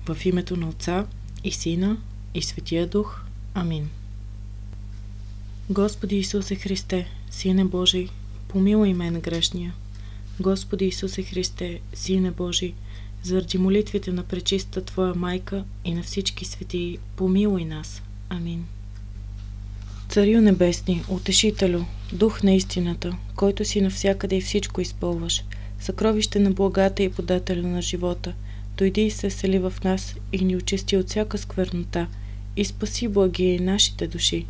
В името на Отца и Сина и Светия Дух. Амин. Господи Исусе Христе, Сине Божий, помилуй мен грешния. Господи Исусе Христе, Сине Божий, заради молитвите на пречиста Твоя майка и на всички светии, помилуй нас. Амин. Царю небесни, утешителю, Дух на истината, който си навсякъде и всичко изпълваш, съкровище на благата и подателю на живота, дойди и се сели в нас и ни очисти от всяка сквернота и спаси благие нашите души.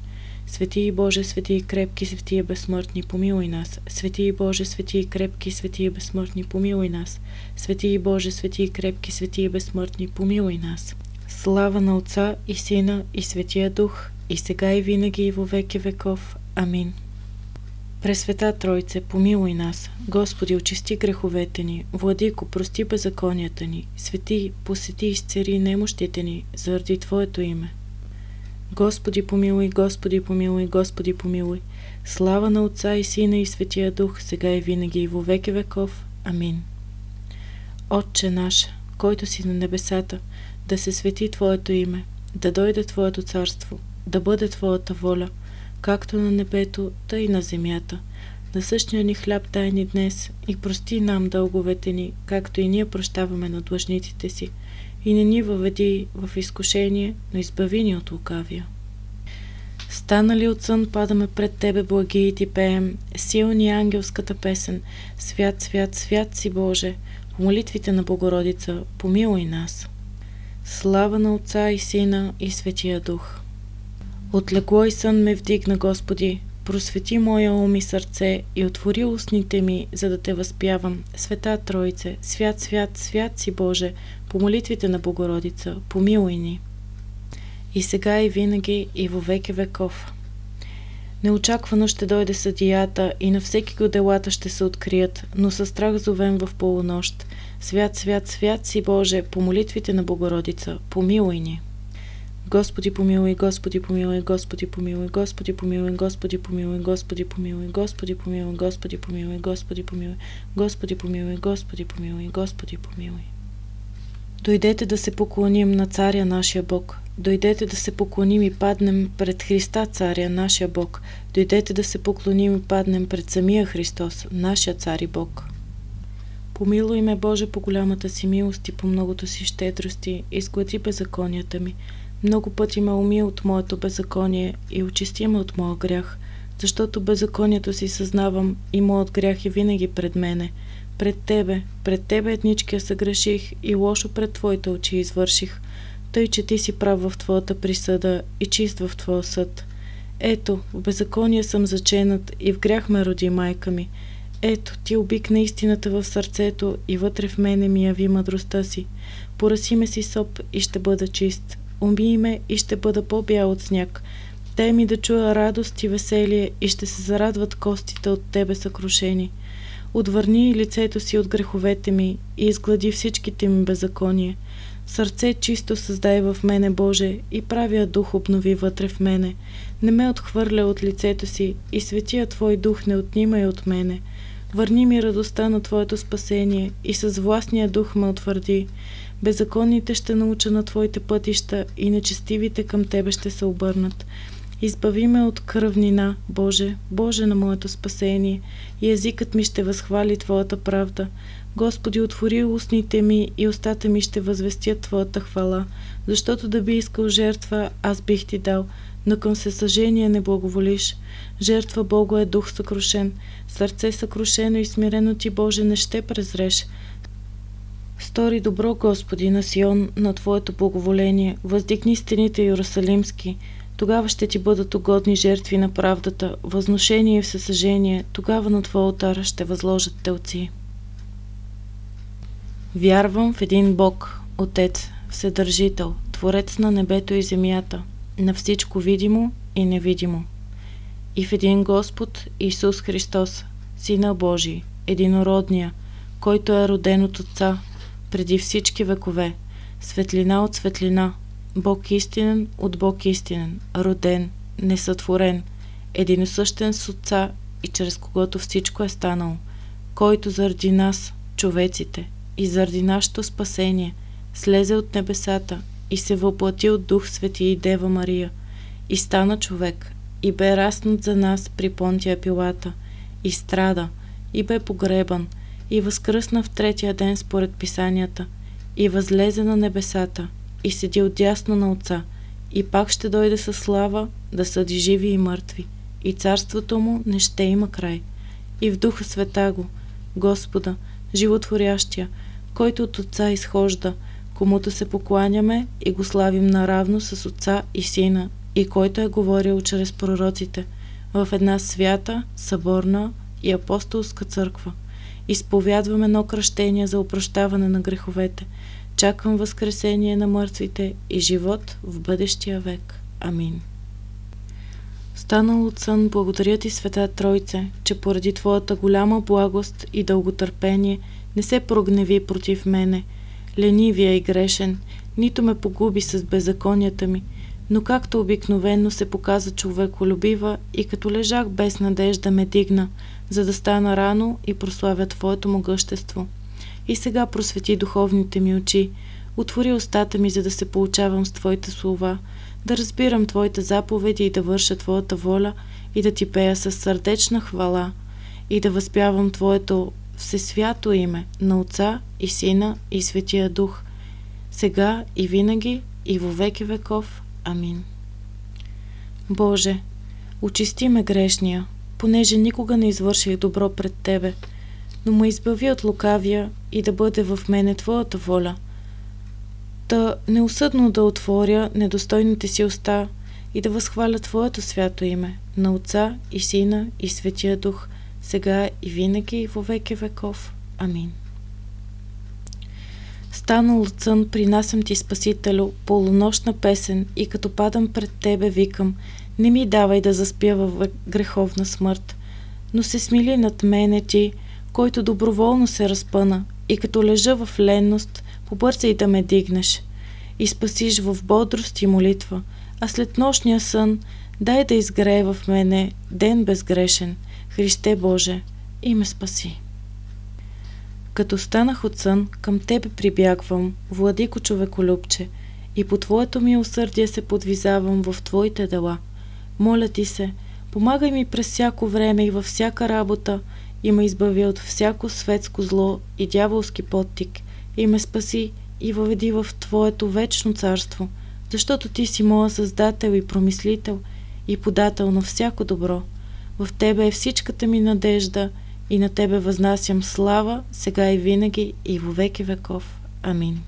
Свети Боже, свети и крепки, свети и безсмъртни, помилуй нас. Свети Боже, свети и крепки, свети и безсмъртни, помилуй нас. Свети Боже, свети и крепки, свети и безсмъртни, помилуй нас. Слава на Отца и Сина и Светия Дух, и сега и винаги и во веки веков. Амин. Пресвета Тройце, помилуй нас. Господи, очисти греховете ни. Владико, прости беззаконията ни. Свети, посети и изцери немощите ни, заради Твоето име. Господи, помилуй, Господи, помилуй, Господи, помилуй. Слава на Отца и Сина и Светия Дух, сега и винаги и во веки веков. Амин. Отче наш, който си на небесата, да се свети Твоето име, да дойде Твоето царство, да бъде Твоята воля, както на небето, тъй и на земята. Насъщния ни хляб дай ни днес и прости нам дълговете ни, както и ние прощаваме на длъжниците си. И не ни въведи в изкушение, но избави ни от лукавия. Станали от сън, падаме пред Тебе, благи, и Ти пеем силни ангелската песен. Свят, свят, свят си Боже, по молитвите на Богородица, помилуй нас. Слава на Отца и Сина и Светия Дух. От легло и сън ме вдигна, Господи, просвети моя ум и сърце и отвори устните ми, за да Те възпявам. Света Тройце, свят, свят, свят си Боже, по молитвите на Богородица, помилуй ни. И сега и винаги и во веки веков. Неочаквано ще дойде съдията и на всеки го делата ще се открият, но със страх зовем в полунощ. Свят, свят, свят си Боже, по молитвите на Богородица, помилуй ни. Господи помилуй, Господи помилуй, Господи помилуй, Господи помилуй, Господи помилуй, Господи помилуй, Господи помилуй, Господи помилуй, Господи помилуй, Господи помилуй, Господи помилуй, Господи помилуй. Дойдете да се поклоним на Царя нашия Бог. Дойдете да се поклоним и паднем пред Христа, Царя нашия Бог. Дойдете да се поклоним и паднем пред самия Христос, нашия Цар и Бог. Помилуй ме, Боже, по голямата си милост и по многото си щедрости, изглади беззаконията ми. Много пъти ме уми от моето беззаконие и очисти ме от моя грях, защото беззаконието си съзнавам и моят грях е винаги пред мене. Пред Тебе едничкия съгреших и лошо пред Твоите очи извърших, тъй, че Ти си прав в Твоята присъда и чист в Твоя съд. Ето, в беззаконие съм заченат и в грях ме роди майка ми. Ето, Ти обикна истината в сърцето и вътре в мене ми яви мъдростта си. Пораси ме си соп и ще бъда чист. Умий ме и ще бъда по-бял от сняг. Дай ми да чуя радост и веселие и ще се зарадват костите от Тебе съкрушени. Отвърни лицето си от греховете ми и изглади всичките ми беззаконие. Сърце чисто създай в мене, Боже, и правия дух обнови вътре в мене. Не ме отхвърля от лицето си и светия Твой дух не отнимай от мене. Върни ми радостта на Твоето спасение и с властния дух ме утвърди. Беззаконните ще науча на Твоите пътища и нечестивите към Тебе ще се обърнат. Избави ме от кръвнина, Боже, Боже на моето спасение, и езикът ми ще възхвали Твоята правда. Господи, отвори устните ми и устата ми ще възвестят Твоята хвала, защото да би искал жертва, аз бих Ти дал, но към всесъжение не благоволиш. Жертва Богу е дух съкрушен, сърце съкрушено и смирено Ти, Боже, не ще презреш. Стори добро, Господи, на Сион, на Твоето благоволение, въздигни стените Йерусалимски. Тогава ще Ти бъдат угодни жертви на правдата, възношение и всесъжение, тогава на Твоя олтар ще възложат телци. Вярвам в един Бог, Отец, Вседържител, Творец на небето и земята, на всичко видимо и невидимо. И в един Господ, Исус Христос, Сина Божий, единородния, който е роден от Отца, преди всички векове, светлина от светлина, Бог истинен от Бог истинен, роден, несътворен, единосъщен с Отца и чрез когото всичко е станало, който заради нас, човеците, и заради нашето спасение, слезе от небесата и се въплати от Дух Свети и Дева Мария, и стана човек, и бе раснат за нас при Понтия Пилата, и страда, и бе погребан, и възкръсна в третия ден според писанията, и възлезе на небесата, и седи отдясно на Отца, и пак ще дойде със слава да съди живи и мъртви, и царството му не ще има край. И в Духа Святаго, Господа, животворящия, който от Отца изхожда, комуто се покланяме и го славим наравно с Отца и Сина, и който е говорил чрез пророците, в една свята, съборна и апостолска църква. Изповядвам едно кръщение за опрощаване на греховете. Чакам възкресение на мъртвите и живот в бъдещия век. Амин. Станал от сън, благодаря ти, Света Тройце, че поради Твоята голяма благост и дълготърпение не се прогневи против мене, ленивия и грешен, нито ме погуби с беззаконията ми, но както обикновено се показа човеколюбива и като лежах без надежда ме дигна, за да стана рано и прославя Твоето могъщество. И сега просвети духовните ми очи, отвори устата ми, за да се получавам с Твоите слова, да разбирам Твоите заповеди и да върша Твоята воля и да Ти пея със сърдечна хвала и да възпявам Твоето всесвято име на Отца и Сина и Светия Дух, сега и винаги и во веки веков. Амин. Боже, очисти ме грешния, понеже никога не извърших добро пред Тебе, но ме избави от лукавия и да бъде в мене Твоята воля. Та неусъдно да отворя недостойните си уста и да възхваля Твоето свято име на Отца и Сина и Светия Дух, сега и винаги и во веки веков. Амин. Станал от сън, принасям Ти, Спасителю, полунощна песен и като падам пред Тебе викам: не ми давай да заспя в греховна смърт, но се смили над мене Ти, който доброволно се разпъна, и като лежа в ленност, побързай да ме дигнеш и спасиш в бодрост и молитва, а след нощния сън дай да изгрее в мене ден безгрешен, Христе Боже, и ме спаси. Като станах от сън, към Тебе прибягвам, владико човеколюбче, и по Твоето милосърдие се подвизавам в Твоите дела. Моля Ти се, помагай ми през всяко време и във всяка работа, и ме избави от всяко светско зло и дяволски подтик, и ме спаси и въведи в Твоето вечно царство, защото Ти си моя Създател и Промислител и подател на всяко добро. В Тебе е всичката ми надежда и на Тебе възнасям слава, сега и винаги и во веки веков. Амин.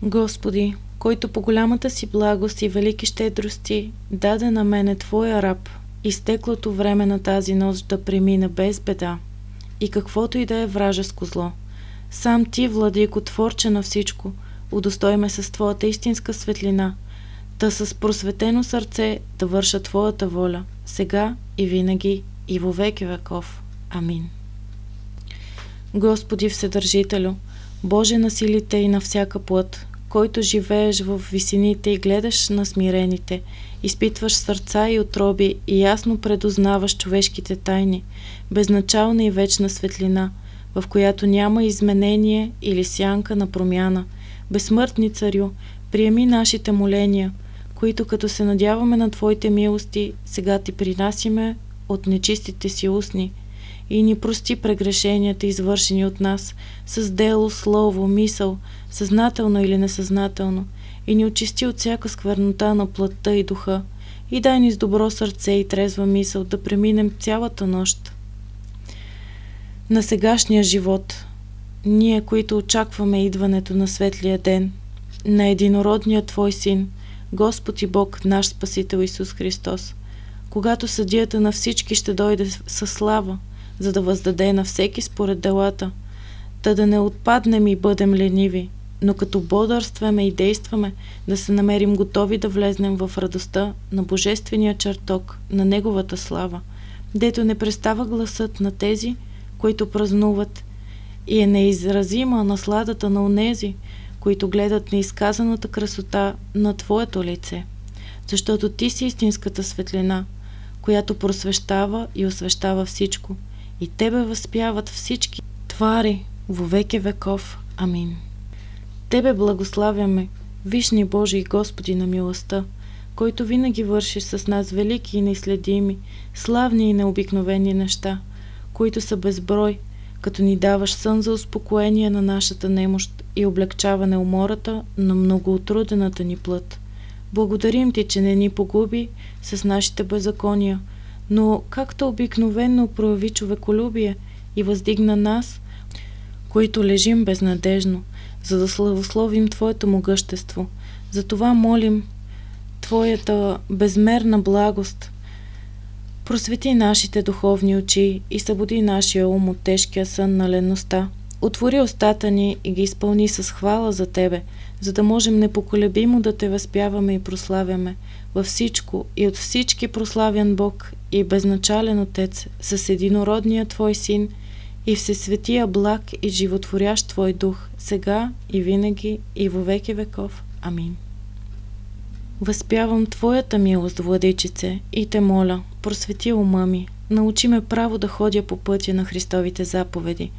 Господи, който по голямата си благост и велики щедрости даде на мене Твоя раб, изтеклото време на тази нощ да премина без беда и каквото и да е вражеско зло. Сам Ти, владико, творче на всичко, удостой ме с Твоята истинска светлина, да с просветено сърце да върша Твоята воля, сега и винаги и во веки веков. Амин. Господи Вседържителю, Боже на силите и на всяка плът, който живееш в висините и гледаш на смирените, изпитваш сърца и утроби и ясно предузнаваш човешките тайни, безначална и вечна светлина, в която няма изменение или сянка на промяна. Безсмъртни Царю, приеми нашите моления, които като се надяваме на Твоите милости, сега Ти принасиме от нечистите си устни, и ни прости прегрешенията, извършени от нас, с дело, слово, мисъл, съзнателно или несъзнателно, и ни очисти от всяка сквернота на плътта и духа, и дай ни с добро сърце и трезва мисъл да преминем цялата нощ на сегашния живот, ние, които очакваме идването на светлия ден, на единородния Твой Син, Господ и Бог, наш Спасител Исус Христос, когато съдията на всички ще дойде със слава, за да въздаде на всеки според делата, да не отпаднем и бъдем лениви, но като бодърстваме и действаме, да се намерим готови да влезнем в радостта на божествения чертог, на Неговата слава, дето не престава гласът на тези, които празнуват, и е неизразима насладата на онези, които гледат неизказаната красота на Твоето лице, защото Ти си истинската светлина, която просвещава и освещава всичко, и Тебе възпяват всички твари во веки веков. Амин. Тебе благославяме, вишни Божий Господи на милостта, който винаги вършиш с нас велики и неизследими, славни и необикновени неща, които са безброй, като ни даваш сън за успокоение на нашата немощ и облегчаване умората на многоотрудената ни плът. Благодарим Ти, че не ни погуби с нашите беззакония, но както обикновено прояви човеколюбие и въздигна нас, които лежим безнадежно, за да славословим Твоето могъщество. Затова молим Твоята безмерна благост. Просвети нашите духовни очи и събуди нашия ум от тежкия сън на леността. Отвори устата ни и ги изпълни с хвала за Тебе, за да можем непоколебимо да Те възпяваме и прославяме във всичко и от всички прославян Бог и безначален Отец с единородния Твой Син и всесветия благ и животворящ Твой Дух, сега и винаги и во веки веков. Амин. Възпявам Твоята милост, Владичице, и Те моля, просвети ума ми, научи ме право да ходя по пътя на Христовите заповеди,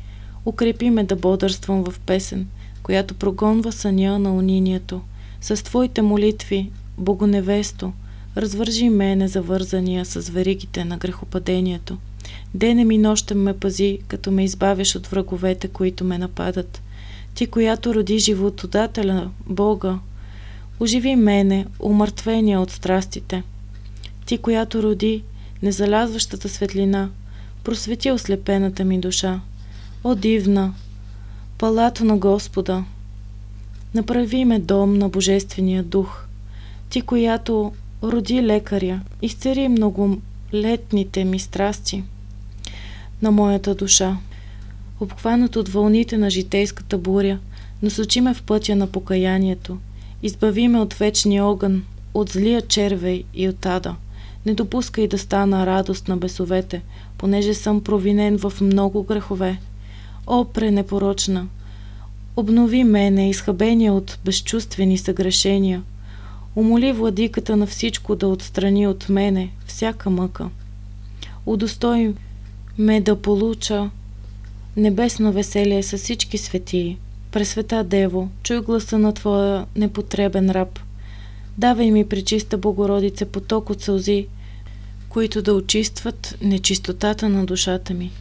укрепи ме да бодърствам в песен, която прогонва съня на унинието. С Твоите молитви, Богоневесто, развържи мене завързания с веригите на грехопадението. Денем и нощем ме пази, като ме избавиш от враговете, които ме нападат. Ти, която роди животодателя, Бога, оживи мене, умъртвения от страстите. Ти, която роди незалязващата светлина, просвети ослепената ми душа. О, дивна, палато на Господа, направи ме дом на Божествения дух. Ти, която роди лекаря, изцери многолетните ми страсти на моята душа. Обхванат от вълните на житейската буря, насочи ме в пътя на покаянието. Избави ме от вечния огън, от злия червей и от ада. Не допускай да стана радост на бесовете, понеже съм провинен в много грехове. О, пренепорочна! Обнови мене, изхабения от безчувствени съгрешения. Умоли владиката на всичко да отстрани от мене всяка мъка. Удостой ме да получа небесно веселие с всички светии. Пресвета Дево, чуй гласа на Твоя непотребен раб. Давай ми, пречиста Богородице, поток от сълзи, които да очистват нечистотата на душата ми.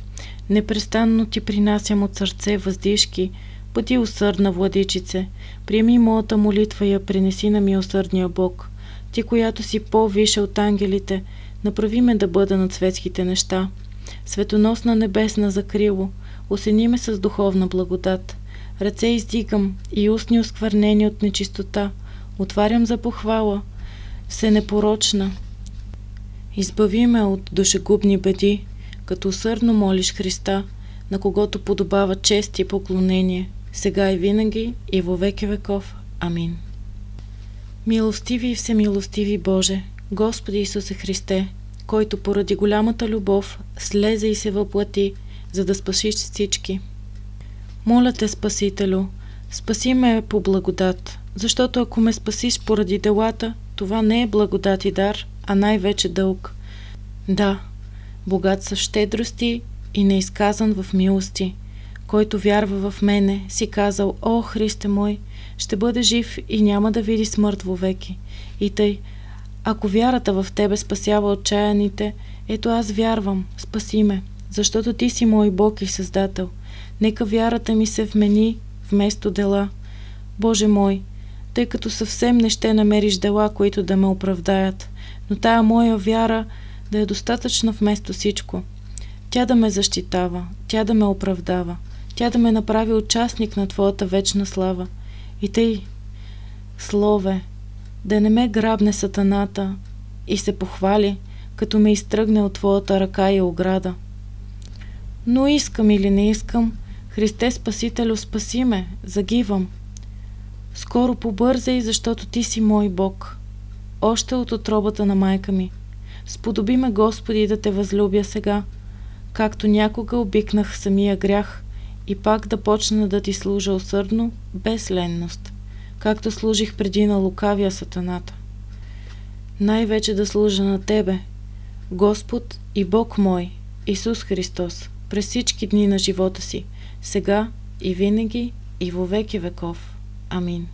Непрестанно Ти принасям от сърце въздишки. Бъди усърдна, Владичице, приеми моята молитва и я принеси на милосърдния Бог. Ти, която си по-виша от ангелите, направи ме да бъда над светските неща. Светоносна небесна закрило, осени ме с духовна благодат. Ръце издигам и устни осквърнени от нечистота, отварям за похвала, всенепорочна. Избави ме от душегубни беди, като усърдно молиш Христа, на когото подобава чест и поклонение, сега и винаги и во веки веков. Амин. Милостиви и всемилостиви Боже, Господи Исусе Христе, който поради голямата любов слезе и се въплати, за да спасиш всички. Моля Те, Спасителю, спаси ме по благодат, защото ако ме спасиш поради делата, това не е благодат и дар, а най-вече дълг. Да, богат с щедрости и неизказан в милости, който вярва в мене, си казал: О, Христе мой, ще бъде жив и няма да види смърт вовеки. И тъй, ако вярата в Тебе спасява отчаяните, ето аз вярвам, спаси ме, защото Ти си мой Бог и Създател. Нека вярата ми се вмени вместо дела. Боже мой, тъй като съвсем не ще намериш дела, които да ме оправдаят, но тая моя вяра да е достатъчна вместо всичко. Тя да ме защитава, тя да ме оправдава, тя да ме направи участник на Твоята вечна слава. И тъй, Слове, да не ме грабне сатаната и се похвали, като ме изтръгне от Твоята ръка и ограда. Но искам или не искам, Христе Спасителю, спаси ме, загивам. Скоро побързай, защото Ти си мой Бог. Още от утробата на майка ми. Сподоби ме, Господи, да Те възлюбя сега, както някога обикнах самия грях, и пак да почна да Ти служа усърдно, без ленност, както служих преди на лукавия сатаната. Най-вече да служа на Тебе, Господ и Бог мой, Исус Христос, през всички дни на живота си, сега и винаги и во веки веков. Амин.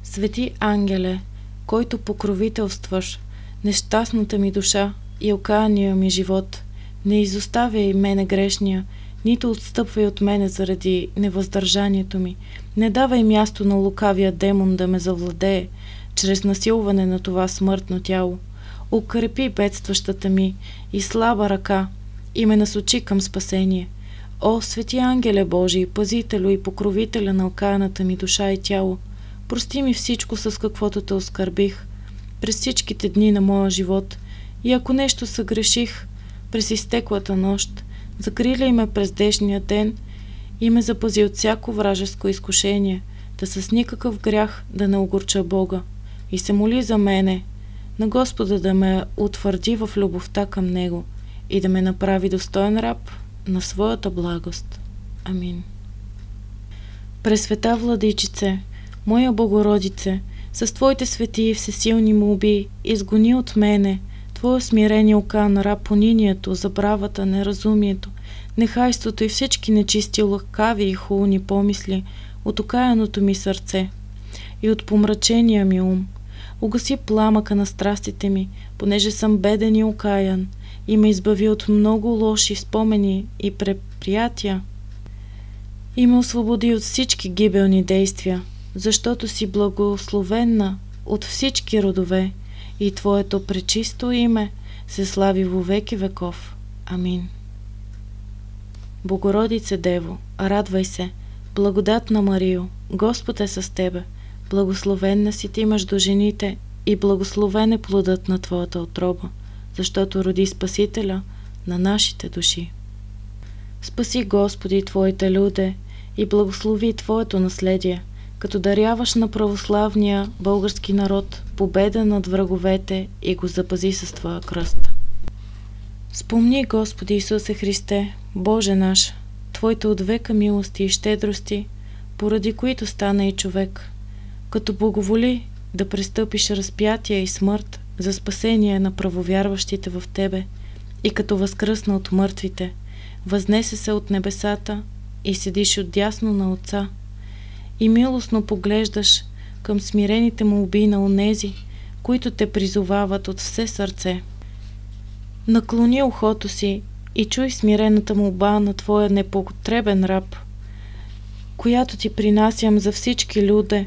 Свети ангеле, който покровителстваш нещастната ми душа и окаяния ми живот, не изоставяй мене грешния, нито отстъпвай от мене заради невъздържанието ми. Не давай място на лукавия демон да ме завладее чрез насилване на това смъртно тяло. Укрепи бедстващата ми и слаба ръка и ме насочи към спасение. О, свети ангеле Божий, пазителю и покровителя на окаяната ми душа и тяло, прости ми всичко, с каквото те оскърбих през всичките дни на моя живот, и ако нещо съгреших през изтеклата нощ, закриляй ме през днешния ден и ме запази от всяко вражеско изкушение, да с никакъв грях да не огорча Бога, и се моли за мене на Господа да ме утвърди в любовта към Него и да ме направи достоен раб на своята благост. Амин. Пресвета Владичице, моя Богородице, с Твоите свети и всесилни молби изгони от мене Твоя смирение окан раб унинието, забравата, неразумието, нехайството и всички нечисти, лъкави и хулни помисли от окаяното ми сърце и от помрачения ми ум. Угаси пламъка на страстите ми, понеже съм беден и окаян, и ме избави от много лоши спомени и предприятия, и ме освободи от всички гибелни действия, защото си благословенна от всички родове, и Твоето пречисто име се слави во веки веков. Амин. Богородице Дево, радвай се, благодатна Марио, Господ е с Тебе, благословенна си Ти между жените и благословен е плодът на Твоята утроба, защото роди Спасителя на нашите души. Спаси, Господи, Твоите люде и благослови Твоето наследие, като даряваш на православния български народ победа над враговете и го запази с Твоя кръст. Спомни, Господи Исусе Христе, Боже наш, Твоите от века милости и щедрости, поради които стана и човек, като благоволи да престъпиш разпятие и смърт за спасение на правовярващите в Тебе, и като възкръсна от мъртвите, възнесе се от небесата и седиш отдясно на Отца, и милостно поглеждаш към смирените молби на онези, които Те призовават от все сърце. Наклони ухото си и чуй смирената молба на Твоя непотребен раб, която Ти принасям за всички люде,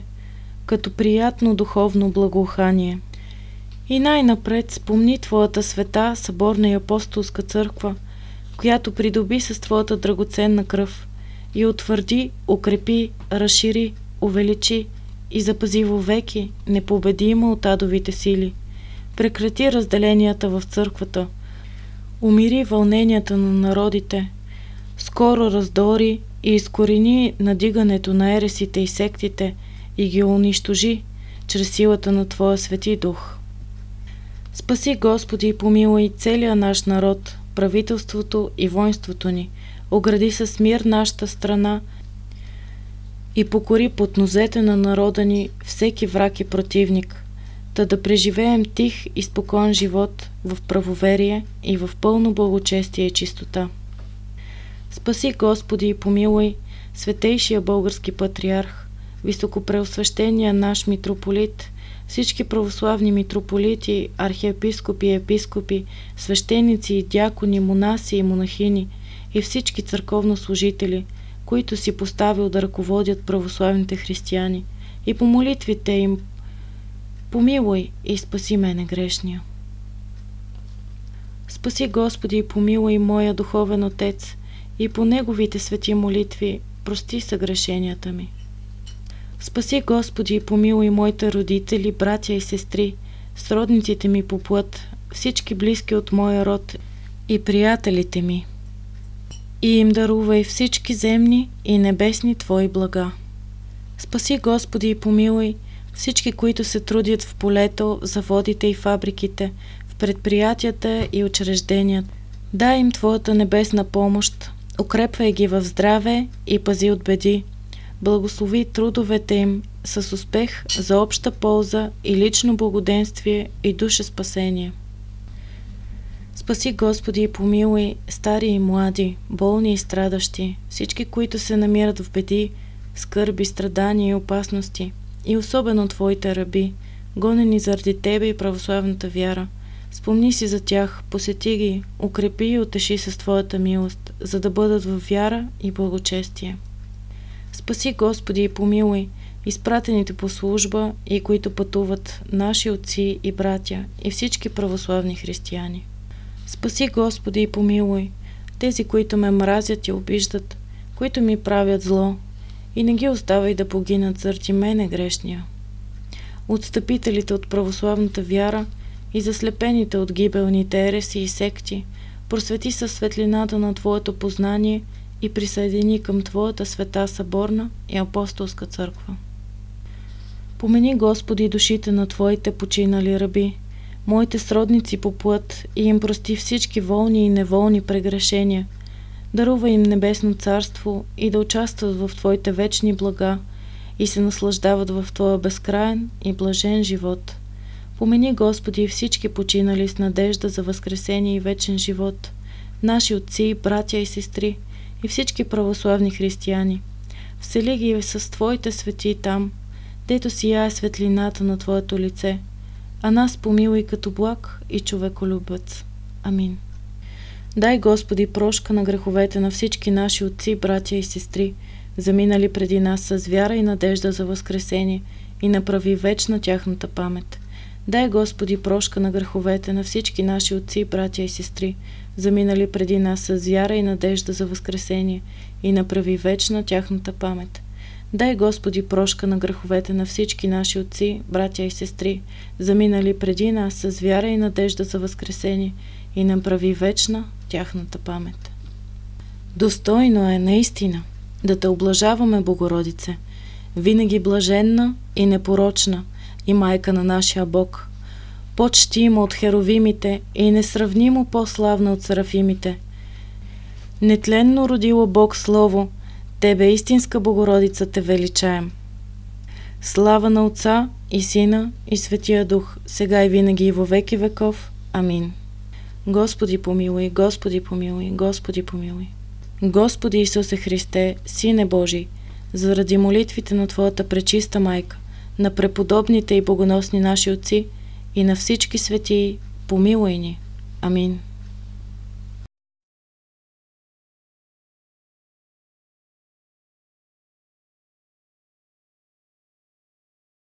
като приятно духовно благоухание. И най-напред спомни Твоята света, съборна и апостолска църква, която придоби с Твоята драгоценна кръв, и утвърди, укрепи, разшири, увеличи и запази вовеки, непобедима от адовите сили. Прекрати разделенията в църквата, умири вълненията на народите, скоро раздори и изкорени надигането на ересите и сектите и ги унищожи чрез силата на Твоя Свети Дух. Спаси, Господи, и помилуй целия наш народ, правителството и воинството ни, огради с мир нашата страна и покори под нозете на народа ни всеки враг и противник, да преживеем тих и спокоен живот в правоверие и в пълно благочестие и чистота. Спаси, Господи, и помилуй светейшия български патриарх, високопреосвещения наш митрополит, всички православни митрополити, архиепископи и епископи, свещеници и дякони, монаси и монахини и всички църковнослужители, които си поставил да ръководят православните християни, и по молитвите им помилуй и спаси мене грешния. Спаси, Господи, и помилуй моя духовен отец, и по неговите свети молитви прости съгрешенията ми. Спаси, Господи, и помилуй моите родители, братя и сестри, сродниците ми по плът, всички близки от моя род и приятелите ми, и им дарувай всички земни и небесни Твои блага. Спаси, Господи, и помилуй всички, които се трудят в полето, в заводите и фабриките, в предприятията и учрежденията. Дай им Твоята небесна помощ, укрепвай ги в здраве и пази от беди. Благослови трудовете им с успех за обща полза и лично благоденствие и душа спасение. Спаси, Господи, и помилуй стари и млади, болни и страдащи, всички, които се намират в беди, скърби, страдания и опасности, и особено Твоите раби, гонени заради Тебе и православната вяра. Спомни си за тях, посети ги, укрепи и утеши с Твоята милост, за да бъдат в вяра и благочестие. Спаси, Господи, и помилуй изпратените по служба и които пътуват, наши отци и братя и всички православни християни. Спаси, Господи, и помилуй тези, които ме мразят и обиждат, които ми правят зло, и не ги оставай да погинат заради мене грешния. Отстъпителите от православната вяра и заслепените от гибелните ереси и секти, просвети със светлината на Твоето познание и присъедини към Твоята света съборна и апостолска църква. Помени, Господи, душите на Твоите починали раби, моите сродници по плът, и им прости всички волни и неволни прегрешения. Дарува им небесно царство и да участват в Твоите вечни блага и се наслаждават в Твоя безкраен и блажен живот. Помени, Господи, всички починали с надежда за възкресение и вечен живот, наши отци, братя и сестри и всички православни християни. Всели ги с Твоите свети там, дето сияе светлината на Твоето лице, а нас помилуй като благ и човеколюбец. Амин. Дай, Господи, прошка на греховете на всички наши отци, братя и сестри, заминали преди нас с вяра и надежда за възкресение, и направи вечна тяхната памет. Дай, Господи, прошка на греховете на всички наши отци, братя и сестри, заминали преди нас с вяра и надежда за възкресение, и направи вечна тяхната памет. Дай, Господи, прошка на греховете на всички наши отци, братя и сестри, заминали преди нас с вяра и надежда за възкресение, и направи вечна тяхната памет. Достойно е наистина да Те облажаваме, Богородице, винаги блаженна и непорочна и майка на нашия Бог, почтима от херовимите и несравнимо по-славна от серафимите. Нетленно родила Бог Слово, Тебе, истинска Богородица, Те величаем. Слава на Отца и Сина и Светия Дух, сега и винаги и во веки веков. Амин. Господи помилуй, Господи помилуй, Господи помилуй. Господи Исусе Христе, Сине Божий, заради молитвите на Твоята пречиста майка, на преподобните и богоносни наши отци и на всички светии, помилуй ни. Амин.